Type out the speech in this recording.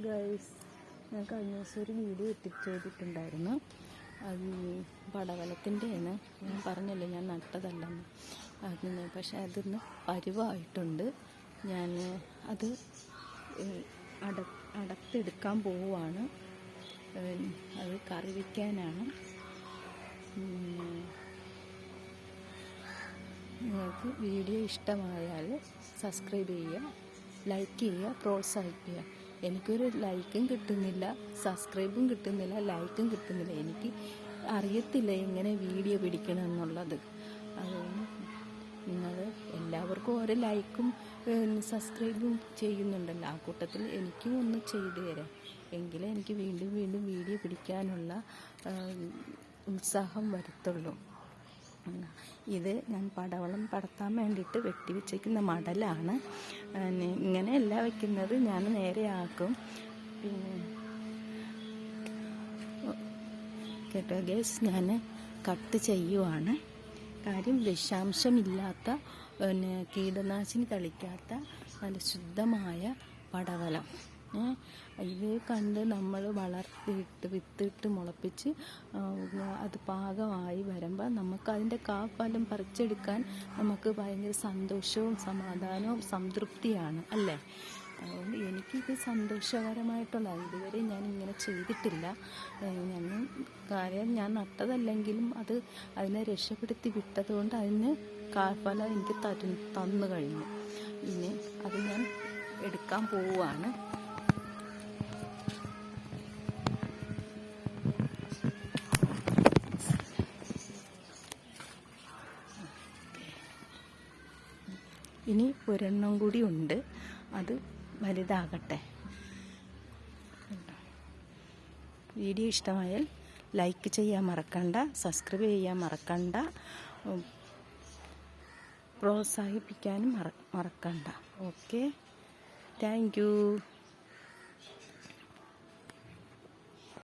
Guys, ഞാൻ കഴിഞ്ഞ ദിവസം ഒരു വീഡിയോ ചെയ്തിട്ടുണ്ടായിരുന്നു. അത് പടവലത്തിൻ്റെയാണ്. ഞാൻ പറഞ്ഞല്ലോ ഞാൻ നട്ടതല്ലെന്ന്. അതിന് പക്ഷെ അതിന്ന് പരുവായിട്ടുണ്ട്. ഞാൻ അത് അടർത്തെടുക്കാൻ പോവുകയാണ്. അത് കറി വയ്ക്കാനാണ്. നിങ്ങൾക്ക് വീഡിയോ ഇഷ്ടമായാൽ സബ്സ്ക്രൈബ് ചെയ്യുക, ലൈക്ക് ചെയ്യുക, പ്രോത്സാഹിപ്പിക്കുക. എനിക്കൊരു ലൈക്കും കിട്ടുന്നില്ല, സബ്സ്ക്രൈബും കിട്ടുന്നില്ല, ലൈക്കും കിട്ടുന്നില്ല. എനിക്ക് അറിയത്തില്ല എങ്ങനെ വീഡിയോ പിടിക്കണം എന്നുള്ളത്. അതുകൊണ്ട് നിങ്ങൾ എല്ലാവർക്കും ഓരോ ലൈക്കും സബ്സ്ക്രൈബും ചെയ്യുന്നുണ്ടല്ലോ. ആ കൂട്ടത്തിൽ എനിക്കും ഒന്ന് ചെയ്തു തരാം. എങ്കിലേ എനിക്ക് വീണ്ടും വീണ്ടും വീഡിയോ പിടിക്കാനുള്ള ഉത്സാഹം വരത്തുള്ളൂ. ഇത് ഞാൻ പടവലം പടർത്താൻ വേണ്ടിയിട്ട് വെട്ടി വെച്ചിരിക്കുന്ന മടലാണ്. ഇങ്ങനെയല്ല വെക്കുന്നത്, ഞാൻ നേരെ ആക്കും. പിന്നെ കേട്ടോ ഗേസ്, ഞാൻ കട്ട് ചെയ്യുവാണ്. കാര്യം വിഷാംശമില്ലാത്ത കീടനാശിനി തളിക്കാത്ത നല്ല ശുദ്ധമായ പടവലം. ഇത് കണ്ട് നമ്മൾ വളർത്തിയിട്ട് വിത്തിട്ട് മുളപ്പിച്ച് അത് പാകമായി വരുമ്പോൾ നമുക്ക് അതിൻ്റെ കാഫലം പറിച്ചെടുക്കാൻ നമുക്ക് ഭയങ്കര സന്തോഷവും സമാധാനവും സംതൃപ്തിയാണ് അല്ലേ. അതുകൊണ്ട് എനിക്കിത് സന്തോഷകരമായിട്ടുള്ള, ഇതുവരെ ഞാൻ ഇങ്ങനെ ചെയ്തിട്ടില്ല. കാര്യം ഞാൻ നട്ടതല്ലെങ്കിലും അതിനെ രക്ഷപ്പെടുത്തി വിട്ടതുകൊണ്ട് അതിന് കാഫലം എനിക്ക് തന്നു കഴിഞ്ഞു. ഇനി അത് ഞാൻ എടുക്കാൻ പോവുകയാണ്. ഇനി ഒരെണ്ണം കൂടി ഉണ്ട്, അത് വലുതാകട്ടെ. വീഡിയോ ഇഷ്ടമായാൽ ലൈക്ക് ചെയ്യാൻ മറക്കണ്ട, സബ്സ്ക്രൈബ് ചെയ്യാൻ മറക്കണ്ട, പ്രോത്സാഹിപ്പിക്കാനും മറക്കണ്ട. Okay, thank you.